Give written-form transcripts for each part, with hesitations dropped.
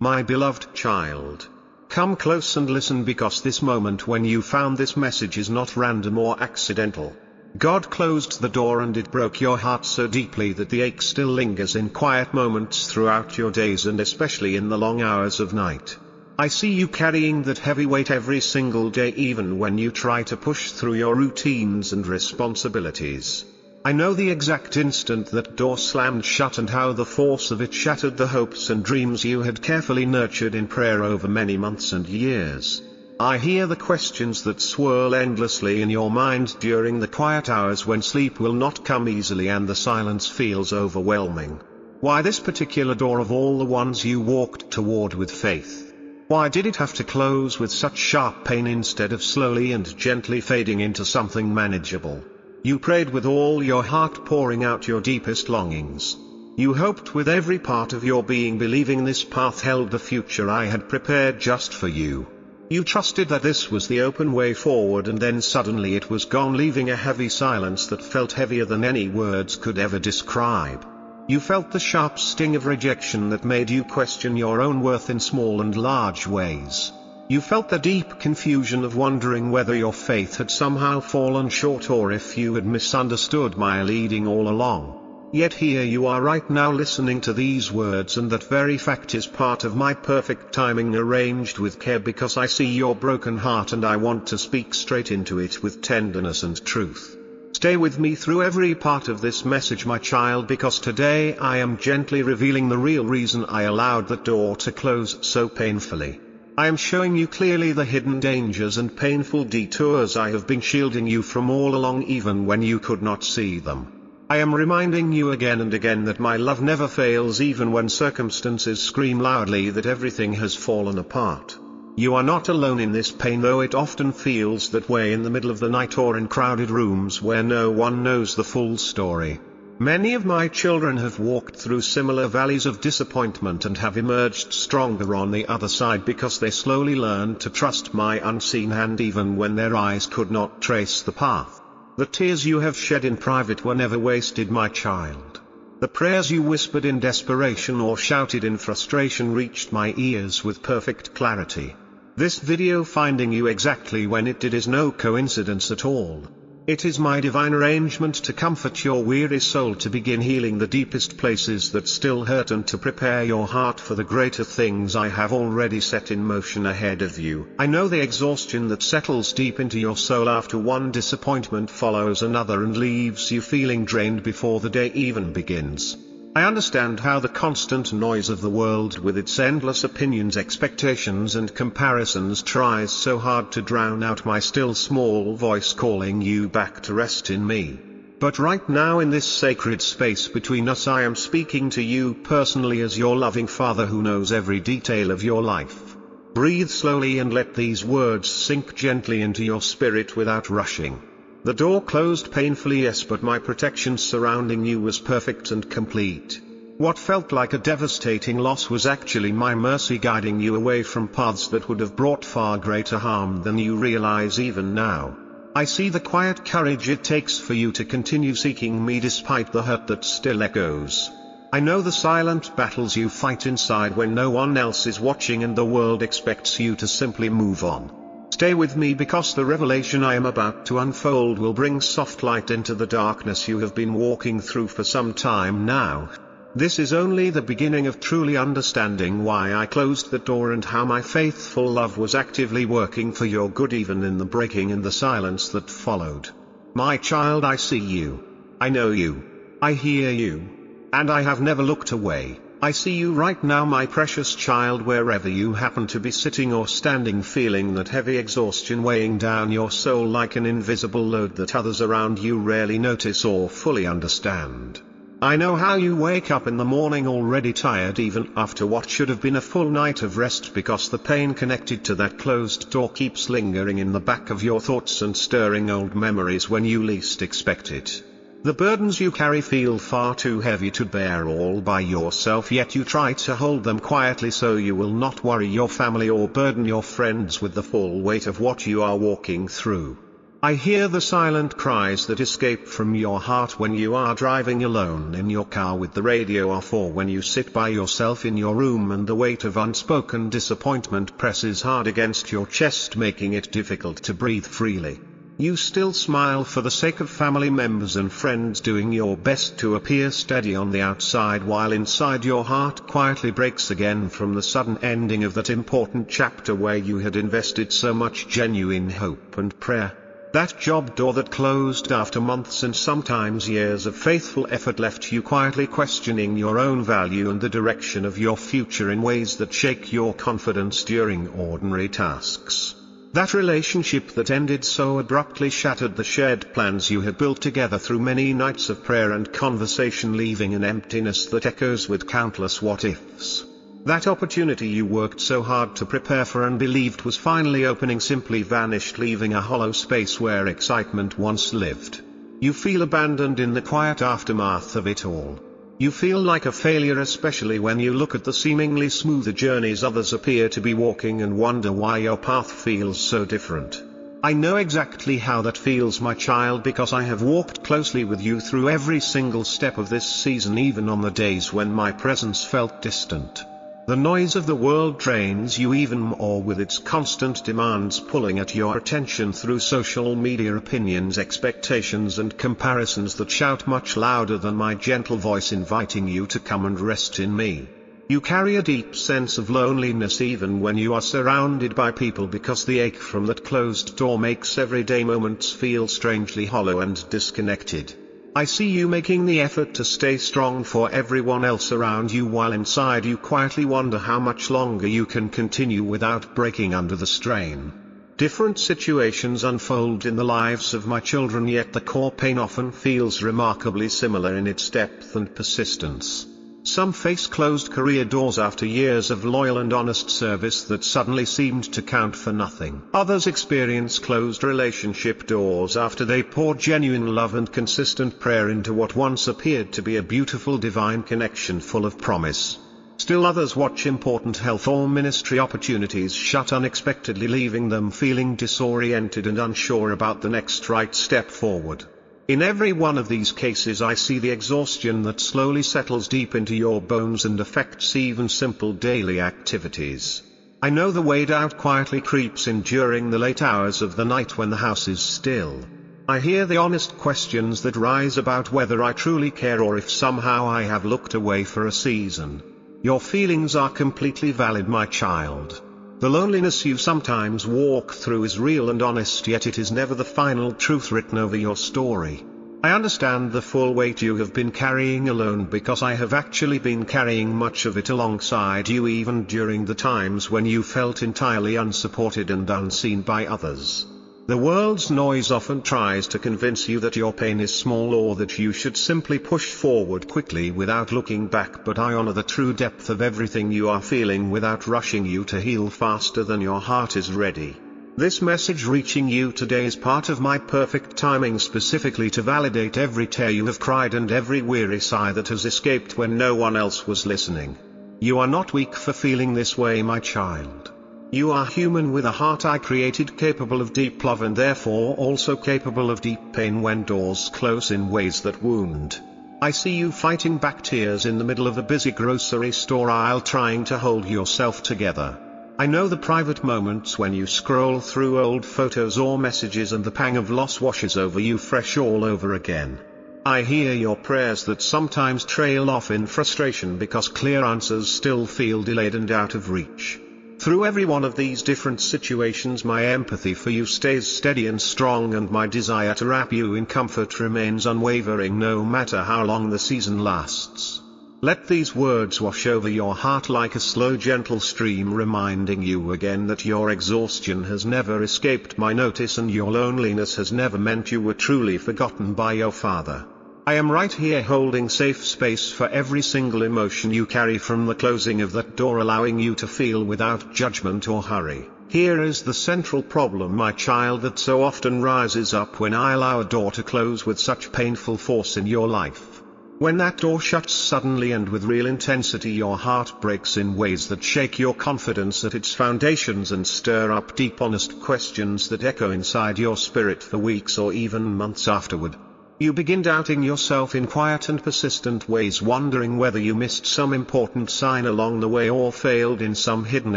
My beloved child, come close and listen, because this moment when you found this message is not random or accidental. God closed the door and it broke your heart so deeply that the ache still lingers in quiet moments throughout your days, and especially in the long hours of night. I see you carrying that heavy weight every single day, even when you try to push through your routines and responsibilities. I know the exact instant that door slammed shut and how the force of it shattered the hopes and dreams you had carefully nurtured in prayer over many months and years. I hear the questions that swirl endlessly in your mind during the quiet hours when sleep will not come easily and the silence feels overwhelming. Why this particular door of all the ones you walked toward with faith? Why did it have to close with such sharp pain instead of slowly and gently fading into something manageable? You prayed with all your heart, pouring out your deepest longings. You hoped with every part of your being, believing this path held the future I had prepared just for you. You trusted that this was the open way forward, and then suddenly it was gone, leaving a heavy silence that felt heavier than any words could ever describe. You felt the sharp sting of rejection that made you question your own worth in small and large ways. You felt the deep confusion of wondering whether your faith had somehow fallen short or if you had misunderstood my leading all along. Yet here you are right now listening to these words, and that very fact is part of my perfect timing, arranged with care, because I see your broken heart and I want to speak straight into it with tenderness and truth. Stay with me through every part of this message, my child, because today I am gently revealing the real reason I allowed that door to close so painfully. I am showing you clearly the hidden dangers and painful detours I have been shielding you from all along, even when you could not see them. I am reminding you again and again that my love never fails, even when circumstances scream loudly that everything has fallen apart. You are not alone in this pain, though it often feels that way in the middle of the night or in crowded rooms where no one knows the full story. Many of my children have walked through similar valleys of disappointment and have emerged stronger on the other side, because they slowly learned to trust my unseen hand even when their eyes could not trace the path. The tears you have shed in private were never wasted, my child. The prayers you whispered in desperation or shouted in frustration reached my ears with perfect clarity. This video finding you exactly when it did is no coincidence at all. It is my divine arrangement to comfort your weary soul, to begin healing the deepest places that still hurt, and to prepare your heart for the greater things I have already set in motion ahead of you. I know the exhaustion that settles deep into your soul after one disappointment follows another and leaves you feeling drained before the day even begins. I understand how the constant noise of the world, with its endless opinions, expectations and comparisons, tries so hard to drown out my still small voice calling you back to rest in me. But right now, in this sacred space between us, I am speaking to you personally as your loving Father who knows every detail of your life. Breathe slowly and let these words sink gently into your spirit without rushing. The door closed painfully, yes, but my protection surrounding you was perfect and complete. What felt like a devastating loss was actually my mercy guiding you away from paths that would have brought far greater harm than you realize even now. I see the quiet courage it takes for you to continue seeking me despite the hurt that still echoes. I know the silent battles you fight inside when no one else is watching and the world expects you to simply move on. Stay with me, because the revelation I am about to unfold will bring soft light into the darkness you have been walking through for some time now. This is only the beginning of truly understanding why I closed the door and how my faithful love was actively working for your good, even in the breaking and the silence that followed. My child, I see you. I know you. I hear you. And I have never looked away. I see you right now, my precious child, wherever you happen to be sitting or standing, feeling that heavy exhaustion weighing down your soul like an invisible load that others around you rarely notice or fully understand. I know how you wake up in the morning already tired, even after what should have been a full night of rest, because the pain connected to that closed door keeps lingering in the back of your thoughts and stirring old memories when you least expect it. The burdens you carry feel far too heavy to bear all by yourself, yet you try to hold them quietly so you will not worry your family or burden your friends with the full weight of what you are walking through. I hear the silent cries that escape from your heart when you are driving alone in your car with the radio off, or when you sit by yourself in your room and the weight of unspoken disappointment presses hard against your chest, making it difficult to breathe freely. You still smile for the sake of family members and friends, doing your best to appear steady on the outside, while inside your heart quietly breaks again from the sudden ending of that important chapter where you had invested so much genuine hope and prayer. That job door that closed after months and sometimes years of faithful effort left you quietly questioning your own value and the direction of your future in ways that shake your confidence during ordinary tasks. That relationship that ended so abruptly shattered the shared plans you had built together through many nights of prayer and conversation, leaving an emptiness that echoes with countless what-ifs. That opportunity you worked so hard to prepare for and believed was finally opening simply vanished, leaving a hollow space where excitement once lived. You feel abandoned in the quiet aftermath of it all. You feel like a failure, especially when you look at the seemingly smoother journeys others appear to be walking and wonder why your path feels so different. I know exactly how that feels, my child, because I have walked closely with you through every single step of this season, even on the days when my presence felt distant. The noise of the world drains you even more, with its constant demands pulling at your attention through social media opinions, expectations and comparisons that shout much louder than my gentle voice inviting you to come and rest in me. You carry a deep sense of loneliness even when you are surrounded by people, because the ache from that closed door makes everyday moments feel strangely hollow and disconnected. I see you making the effort to stay strong for everyone else around you, while inside you quietly wonder how much longer you can continue without breaking under the strain. Different situations unfold in the lives of my children, yet the core pain often feels remarkably similar in its depth and persistence. Some face closed career doors after years of loyal and honest service that suddenly seemed to count for nothing. Others experience closed relationship doors after they poured genuine love and consistent prayer into what once appeared to be a beautiful divine connection full of promise. Still others watch important health or ministry opportunities shut unexpectedly, leaving them feeling disoriented and unsure about the next right step forward. In every one of these cases I see the exhaustion that slowly settles deep into your bones and affects even simple daily activities. I know the weighed out quietly creeps in during the late hours of the night when the house is still. I hear the honest questions that rise about whether I truly care or if somehow I have looked away for a season. Your feelings are completely valid, my child. The loneliness you sometimes walk through is real and honest, yet it is never the final truth written over your story. I understand the full weight you have been carrying alone, because I have actually been carrying much of it alongside you, even during the times when you felt entirely unsupported and unseen by others. The world's noise often tries to convince you that your pain is small or that you should simply push forward quickly without looking back, but I honor the true depth of everything you are feeling without rushing you to heal faster than your heart is ready. This message reaching you today is part of my perfect timing, specifically to validate every tear you have cried and every weary sigh that has escaped when no one else was listening. You are not weak for feeling this way, my child. You are human with a heart I created, capable of deep love and therefore also capable of deep pain when doors close in ways that wound. I see you fighting back tears in the middle of a busy grocery store aisle, trying to hold yourself together. I know the private moments when you scroll through old photos or messages and the pang of loss washes over you fresh all over again. I hear your prayers that sometimes trail off in frustration because clear answers still feel delayed and out of reach. Through every one of these different situations, my empathy for you stays steady and strong, and my desire to wrap you in comfort remains unwavering no matter how long the season lasts. Let these words wash over your heart like a slow, gentle stream, reminding you again that your exhaustion has never escaped my notice and your loneliness has never meant you were truly forgotten by your Father. I am right here holding safe space for every single emotion you carry from the closing of that door, allowing you to feel without judgment or hurry. Here is the central problem, my child, that so often rises up when I allow a door to close with such painful force in your life. When that door shuts suddenly and with real intensity, your heart breaks in ways that shake your confidence at its foundations and stir up deep honest questions that echo inside your spirit for weeks or even months afterward. You begin doubting yourself in quiet and persistent ways, wondering whether you missed some important sign along the way or failed in some hidden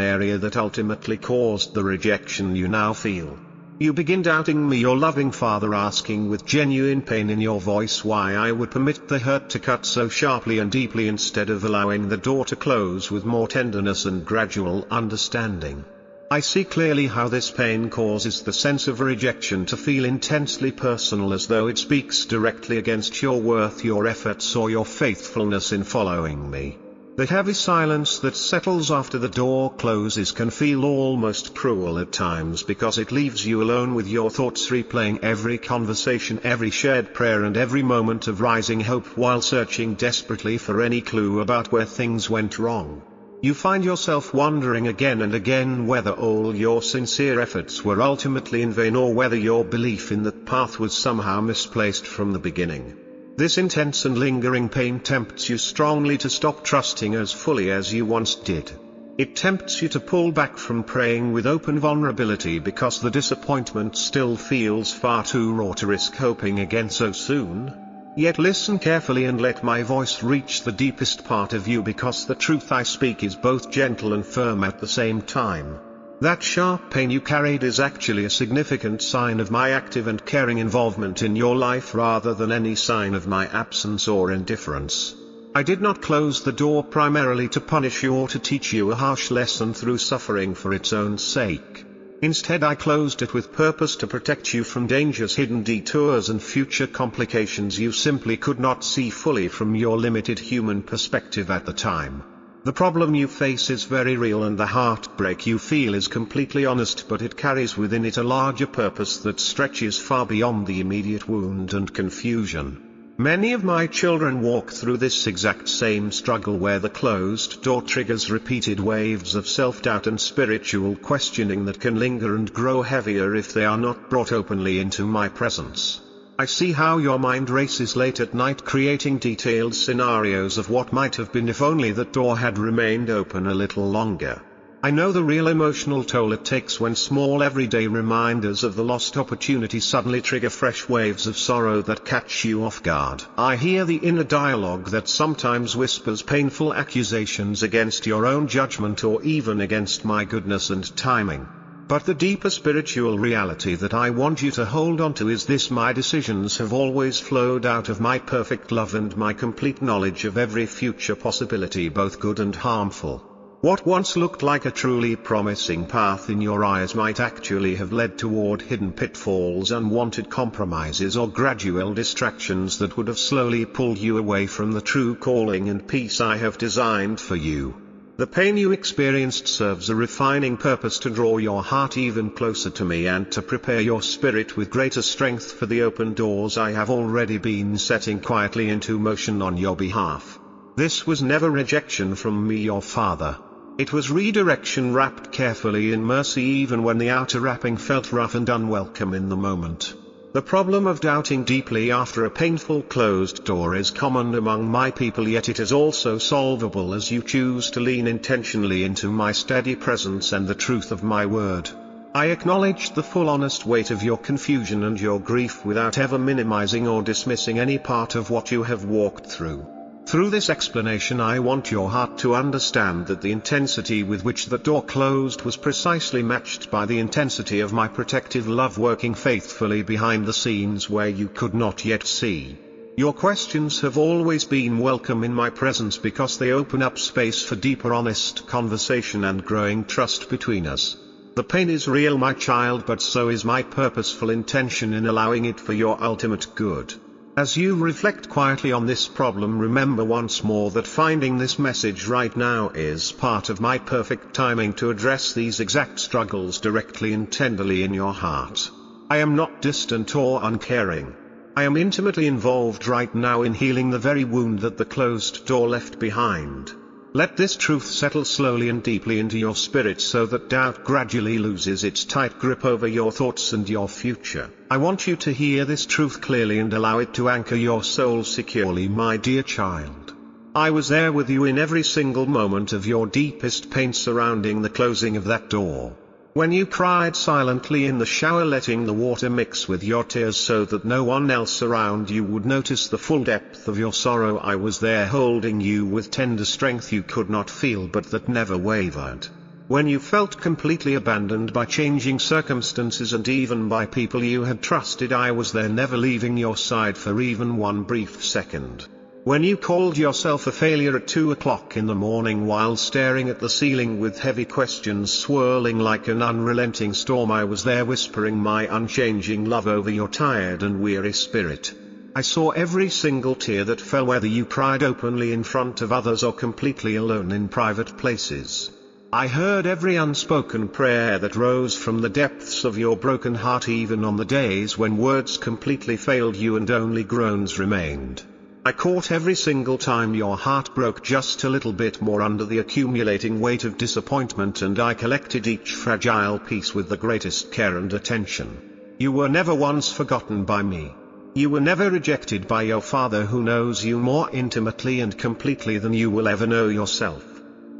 area that ultimately caused the rejection you now feel. You begin doubting me, your loving Father, asking with genuine pain in your voice why I would permit the hurt to cut so sharply and deeply instead of allowing the door to close with more tenderness and gradual understanding. I see clearly how this pain causes the sense of rejection to feel intensely personal, as though it speaks directly against your worth, your efforts, or your faithfulness in following me. The heavy silence that settles after the door closes can feel almost cruel at times, because it leaves you alone with your thoughts, replaying every conversation, every shared prayer, and every moment of rising hope while searching desperately for any clue about where things went wrong. You find yourself wondering again and again whether all your sincere efforts were ultimately in vain, or whether your belief in that path was somehow misplaced from the beginning. This intense and lingering pain tempts you strongly to stop trusting as fully as you once did. It tempts you to pull back from praying with open vulnerability, because the disappointment still feels far too raw to risk hoping again so soon. Yet listen carefully and let my voice reach the deepest part of you, because the truth I speak is both gentle and firm at the same time. That sharp pain you carried is actually a significant sign of my active and caring involvement in your life, rather than any sign of my absence or indifference. I did not close the door primarily to punish you or to teach you a harsh lesson through suffering for its own sake. Instead, I closed it with purpose, to protect you from dangers, hidden detours, and future complications you simply could not see fully from your limited human perspective at the time. The problem you face is very real, and the heartbreak you feel is completely honest, but it carries within it a larger purpose that stretches far beyond the immediate wound and confusion. Many of my children walk through this exact same struggle, where the closed door triggers repeated waves of self-doubt and spiritual questioning that can linger and grow heavier if they are not brought openly into my presence. I see how your mind races late at night, creating detailed scenarios of what might have been if only that door had remained open a little longer. I know the real emotional toll it takes when small everyday reminders of the lost opportunity suddenly trigger fresh waves of sorrow that catch you off guard. I hear the inner dialogue that sometimes whispers painful accusations against your own judgment, or even against my goodness and timing. But the deeper spiritual reality that I want you to hold on to is this: my decisions have always flowed out of my perfect love and my complete knowledge of every future possibility, both good and harmful. What once looked like a truly promising path in your eyes might actually have led toward hidden pitfalls, unwanted compromises, or gradual distractions that would have slowly pulled you away from the true calling and peace I have designed for you. The pain you experienced serves a refining purpose, to draw your heart even closer to me and to prepare your spirit with greater strength for the open doors I have already been setting quietly into motion on your behalf. This was never rejection from me, your Father. It was redirection wrapped carefully in mercy, even when the outer wrapping felt rough and unwelcome in the moment. The problem of doubting deeply after a painful closed door is common among my people, yet it is also solvable as you choose to lean intentionally into my steady presence and the truth of my word. I acknowledge the full honest weight of your confusion and your grief without ever minimizing or dismissing any part of what you have walked through. Through this explanation, I want your heart to understand that the intensity with which the door closed was precisely matched by the intensity of my protective love working faithfully behind the scenes where you could not yet see. Your questions have always been welcome in my presence, because they open up space for deeper, honest conversation and growing trust between us. The pain is real, my child, but so is my purposeful intention in allowing it for your ultimate good. As you reflect quietly on this problem, remember once more that finding this message right now is part of my perfect timing to address these exact struggles directly and tenderly in your heart. I am not distant or uncaring. I am intimately involved right now in healing the very wound that the closed door left behind. Let this truth settle slowly and deeply into your spirit so that doubt gradually loses its tight grip over your thoughts and your future. I want you to hear this truth clearly and allow it to anchor your soul securely, my dear child. I was there with you in every single moment of your deepest pain surrounding the closing of that door. When you cried silently in the shower, letting the water mix with your tears so that no one else around you would notice the full depth of your sorrow, I was there holding you with tender strength you could not feel but that never wavered. When you felt completely abandoned by changing circumstances and even by people you had trusted, I was there, never leaving your side for even one brief second. When you called yourself a failure at 2 o'clock in the morning while staring at the ceiling with heavy questions swirling like an unrelenting storm, I was there whispering my unchanging love over your tired and weary spirit. I saw every single tear that fell, whether you cried openly in front of others or completely alone in private places. I heard every unspoken prayer that rose from the depths of your broken heart, even on the days when words completely failed you and only groans remained. I caught every single time your heart broke just a little bit more under the accumulating weight of disappointment, and I collected each fragile piece with the greatest care and attention. You were never once forgotten by me. You were never rejected by your Father, who knows you more intimately and completely than you will ever know yourself.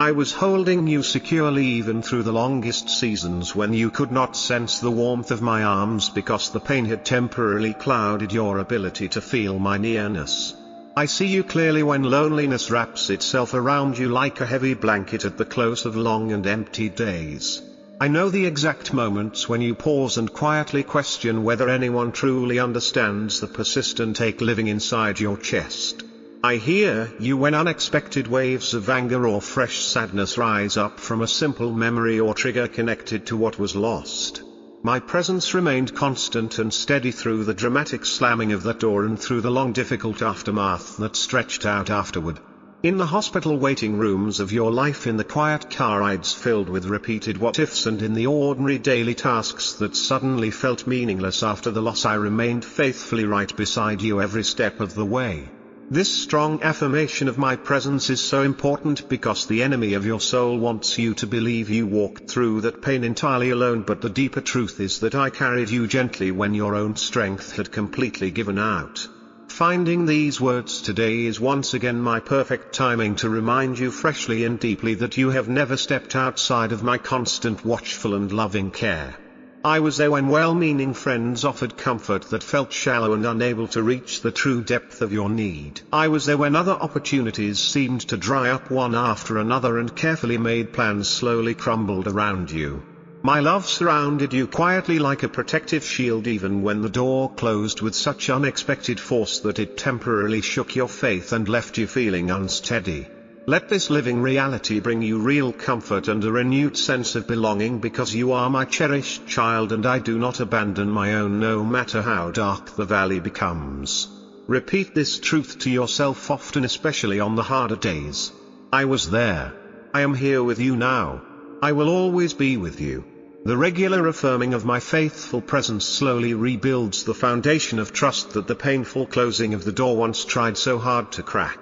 I was holding you securely even through the longest seasons when you could not sense the warmth of my arms because the pain had temporarily clouded your ability to feel my nearness. I see you clearly when loneliness wraps itself around you like a heavy blanket at the close of long and empty days. I know the exact moments when you pause and quietly question whether anyone truly understands the persistent ache living inside your chest. I hear you when unexpected waves of anger or fresh sadness rise up from a simple memory or trigger connected to what was lost. My presence remained constant and steady through the dramatic slamming of that door and through the long difficult aftermath that stretched out afterward. In the hospital waiting rooms of your life, in the quiet car rides filled with repeated what-ifs, and in the ordinary daily tasks that suddenly felt meaningless after the loss, I remained faithfully right beside you every step of the way. This strong affirmation of my presence is so important because the enemy of your soul wants you to believe you walked through that pain entirely alone, but the deeper truth is that I carried you gently when your own strength had completely given out. Finding these words today is once again my perfect timing to remind you freshly and deeply that you have never stepped outside of my constant watchful and loving care. I was there when well-meaning friends offered comfort that felt shallow and unable to reach the true depth of your need. I was there when other opportunities seemed to dry up one after another and carefully made plans slowly crumbled around you. My love surrounded you quietly like a protective shield even when the door closed with such unexpected force that it temporarily shook your faith and left you feeling unsteady. Let this living reality bring you real comfort and a renewed sense of belonging, because you are my cherished child and I do not abandon my own no matter how dark the valley becomes. Repeat this truth to yourself often, especially on the harder days. I was there. I am here with you now. I will always be with you. The regular affirming of my faithful presence slowly rebuilds the foundation of trust that the painful closing of the door once tried so hard to crack.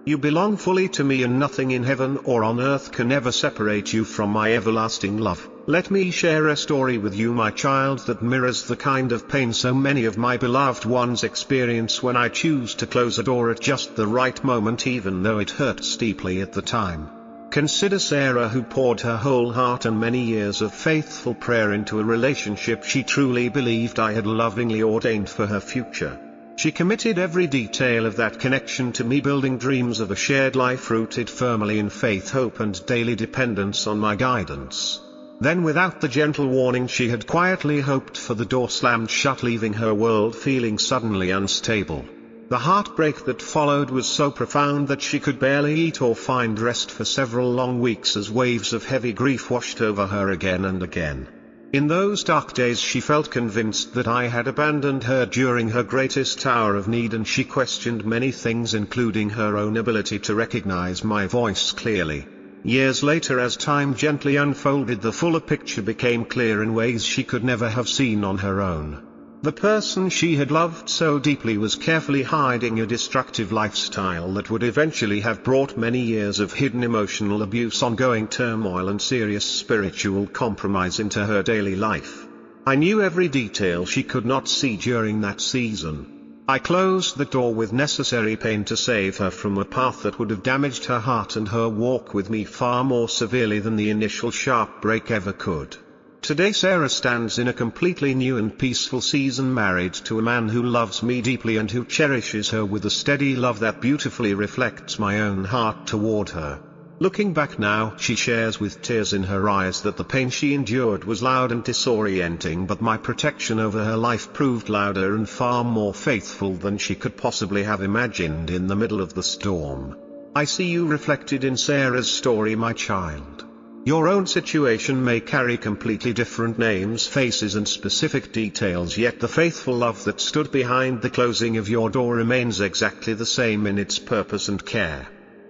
You belong fully to me, and nothing in heaven or on earth can ever separate you from my everlasting love. Let me share a story with you, my child, that mirrors the kind of pain so many of my beloved ones experience when I choose to close a door at just the right moment, even though it hurts deeply at the time. Consider Sarah, who poured her whole heart and many years of faithful prayer into a relationship she truly believed I had lovingly ordained for her future. She committed every detail of that connection to me, building dreams of a shared life rooted firmly in faith, hope, and daily dependence on my guidance. Then, without the gentle warning she had quietly hoped for, the door slammed shut, leaving her world feeling suddenly unstable. The heartbreak that followed was so profound that she could barely eat or find rest for several long weeks as waves of heavy grief washed over her again and again. In those dark days she felt convinced that I had abandoned her during her greatest hour of need, and she questioned many things, including her own ability to recognize my voice clearly. Years later, as time gently unfolded, the fuller picture became clear in ways she could never have seen on her own. The person she had loved so deeply was carefully hiding a destructive lifestyle that would eventually have brought many years of hidden emotional abuse, ongoing turmoil and serious spiritual compromise into her daily life. I knew every detail she could not see during that season. I closed the door with necessary pain to save her from a path that would have damaged her heart and her walk with me far more severely than the initial sharp break ever could. Today Sarah stands in a completely new and peaceful season, married to a man who loves me deeply and who cherishes her with a steady love that beautifully reflects my own heart toward her. Looking back now, she shares with tears in her eyes that the pain she endured was loud and disorienting, but my protection over her life proved louder and far more faithful than she could possibly have imagined in the middle of the storm. I see you reflected in Sarah's story, my child. Your own situation may carry completely different names, faces and specific details, yet the faithful love that stood behind the closing of your door remains exactly the same in its purpose and care.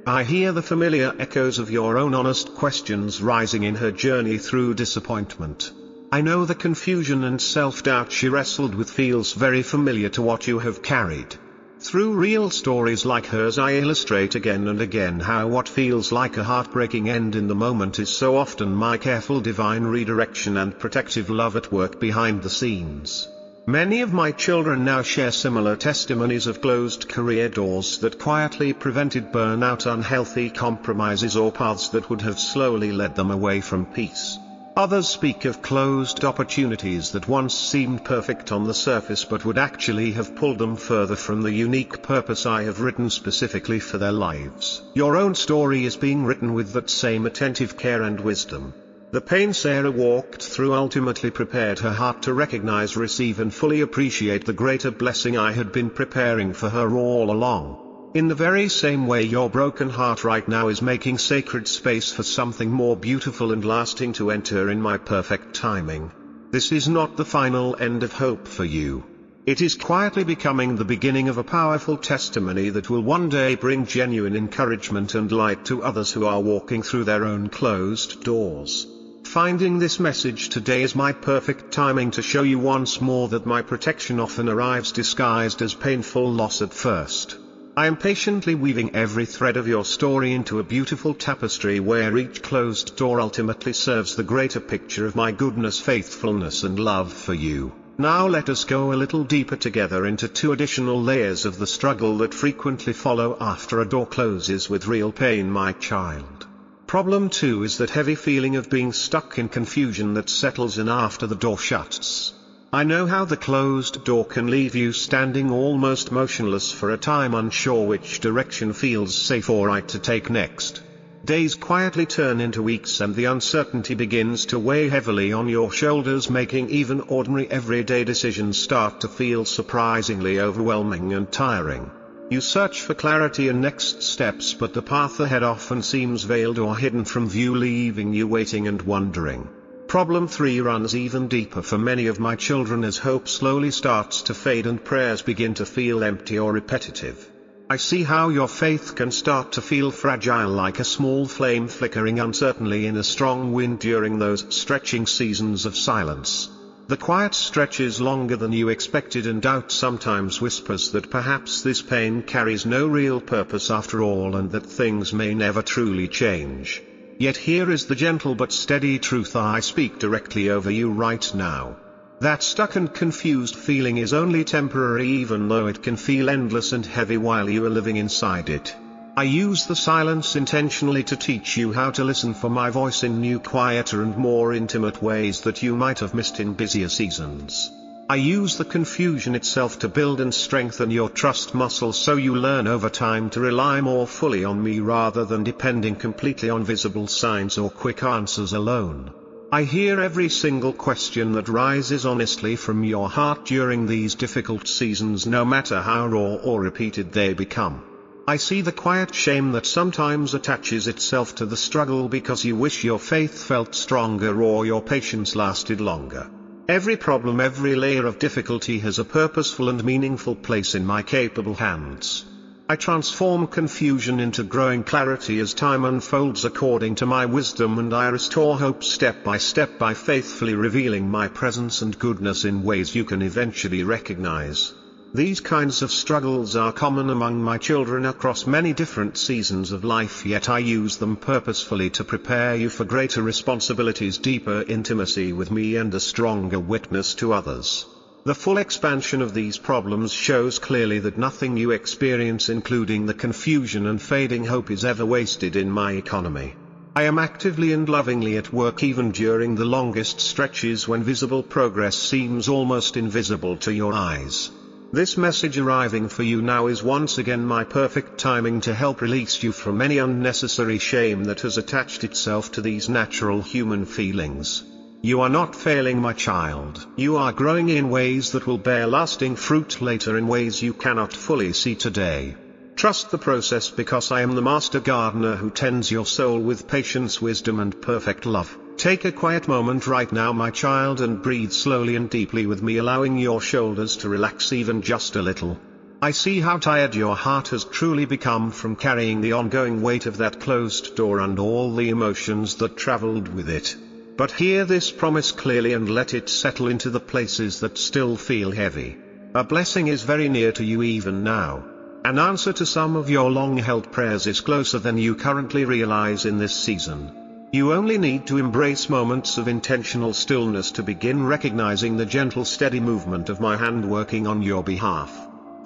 I hear the familiar echoes of your own honest questions rising in her journey through disappointment. I know the confusion and self-doubt she wrestled with feels very familiar to what you have carried. Through real stories like hers, I illustrate again and again how what feels like a heartbreaking end in the moment is so often my careful divine redirection and protective love at work behind the scenes. Many of my children now share similar testimonies of closed career doors that quietly prevented burnout, unhealthy compromises, or paths that would have slowly led them away from peace. Others speak of closed opportunities that once seemed perfect on the surface but would actually have pulled them further from the unique purpose I have written specifically for their lives. Your own story is being written with that same attentive care and wisdom. The pain Sarah walked through ultimately prepared her heart to recognize, receive and fully appreciate the greater blessing I had been preparing for her all along. In the very same way your broken heart right now is making sacred space for something more beautiful and lasting to enter in my perfect timing. This is not the final end of hope for you. It is quietly becoming the beginning of a powerful testimony that will one day bring genuine encouragement and light to others who are walking through their own closed doors. Finding this message today is my perfect timing to show you once more that my protection often arrives disguised as painful loss at first. I am patiently weaving every thread of your story into a beautiful tapestry where each closed door ultimately serves the greater picture of my goodness, faithfulness and love for you. Now let us go a little deeper together into two additional layers of the struggle that frequently follow after a door closes with real pain, my child. Problem 2 is that heavy feeling of being stuck in confusion that settles in after the door shuts. I know how the closed door can leave you standing almost motionless for a time, unsure which direction feels safe or right to take next. Days quietly turn into weeks and the uncertainty begins to weigh heavily on your shoulders, making even ordinary everyday decisions start to feel surprisingly overwhelming and tiring. You search for clarity and next steps, but the path ahead often seems veiled or hidden from view, leaving you waiting and wondering. Problem 3 runs even deeper for many of my children as hope slowly starts to fade and prayers begin to feel empty or repetitive. I see how your faith can start to feel fragile, like a small flame flickering uncertainly in a strong wind during those stretching seasons of silence. The quiet stretches longer than you expected, and doubt sometimes whispers that perhaps this pain carries no real purpose after all and that things may never truly change. Yet here is the gentle but steady truth I speak directly over you right now. That stuck and confused feeling is only temporary, even though it can feel endless and heavy while you are living inside it. I use the silence intentionally to teach you how to listen for my voice in new, quieter and more intimate ways that you might have missed in busier seasons. I use the confusion itself to build and strengthen your trust muscle, so you learn over time to rely more fully on me rather than depending completely on visible signs or quick answers alone. I hear every single question that rises honestly from your heart during these difficult seasons, no matter how raw or repeated they become. I see the quiet shame that sometimes attaches itself to the struggle because you wish your faith felt stronger or your patience lasted longer. Every problem, every layer of difficulty has a purposeful and meaningful place in my capable hands. I transform confusion into growing clarity as time unfolds according to my wisdom, and I restore hope step by faithfully revealing my presence and goodness in ways you can eventually recognize. These kinds of struggles are common among my children across many different seasons of life, yet I use them purposefully to prepare you for greater responsibilities, deeper intimacy with me, and a stronger witness to others. The full expansion of these problems shows clearly that nothing you experience, including the confusion and fading hope, is ever wasted in my economy. I am actively and lovingly at work even during the longest stretches when visible progress seems almost invisible to your eyes. This message arriving for you now is once again my perfect timing to help release you from any unnecessary shame that has attached itself to these natural human feelings. You are not failing, my child. You are growing in ways that will bear lasting fruit later, in ways you cannot fully see today. Trust the process, because I am the master gardener who tends your soul with patience, wisdom, and perfect love. Take a quiet moment right now, my child, and breathe slowly and deeply with me, allowing your shoulders to relax even just a little. I see how tired your heart has truly become from carrying the ongoing weight of that closed door and all the emotions that traveled with it. But hear this promise clearly and let it settle into the places that still feel heavy. A blessing is very near to you even now. An answer to some of your long-held prayers is closer than you currently realize in this season. You only need to embrace moments of intentional stillness to begin recognizing the gentle, steady movement of my hand working on your behalf.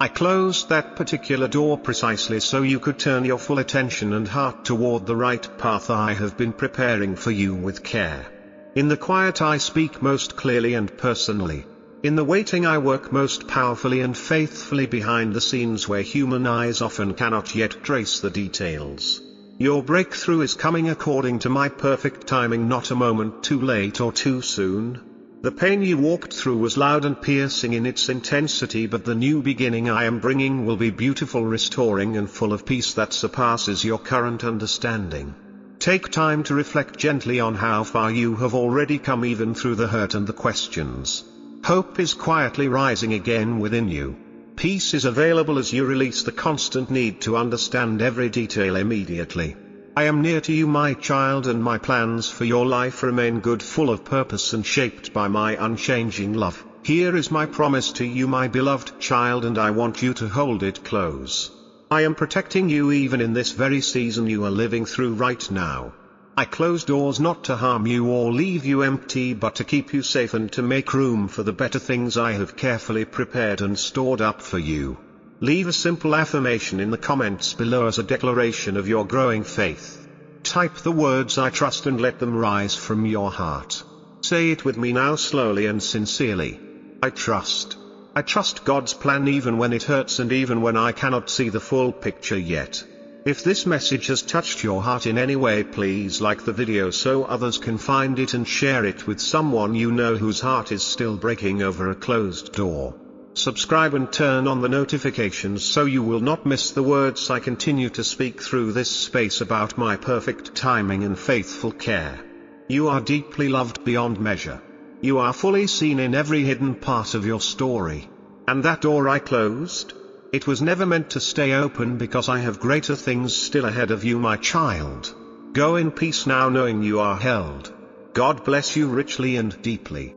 I closed that particular door precisely so you could turn your full attention and heart toward the right path I have been preparing for you with care. In the quiet I speak most clearly and personally. In the waiting I work most powerfully and faithfully behind the scenes where human eyes often cannot yet trace the details. Your breakthrough is coming according to my perfect timing, not a moment too late or too soon. The pain you walked through was loud and piercing in its intensity, but the new beginning I am bringing will be beautiful, restoring, and full of peace that surpasses your current understanding. Take time to reflect gently on how far you have already come, even through the hurt and the questions. Hope is quietly rising again within you. Peace is available as you release the constant need to understand every detail immediately. I am near to you, my child, and my plans for your life remain good, full of purpose, and shaped by my unchanging love. Here is my promise to you, my beloved child, and I want you to hold it close. I am protecting you even in this very season you are living through right now. I close doors not to harm you or leave you empty, but to keep you safe and to make room for the better things I have carefully prepared and stored up for you. Leave a simple affirmation in the comments below as a declaration of your growing faith. Type the words "I trust" and let them rise from your heart. Say it with me now, slowly and sincerely. I trust. I trust God's plan even when it hurts and even when I cannot see the full picture yet. If this message has touched your heart in any way, please like the video so others can find it, and share it with someone you know whose heart is still breaking over a closed door. Subscribe and turn on the notifications so you will not miss the words I continue to speak through this space about my perfect timing and faithful care. You are deeply loved beyond measure. You are fully seen in every hidden part of your story. And that door I closed? It was never meant to stay open, because I have greater things still ahead of you, my child. Go in peace now, knowing you are held. God bless you richly and deeply.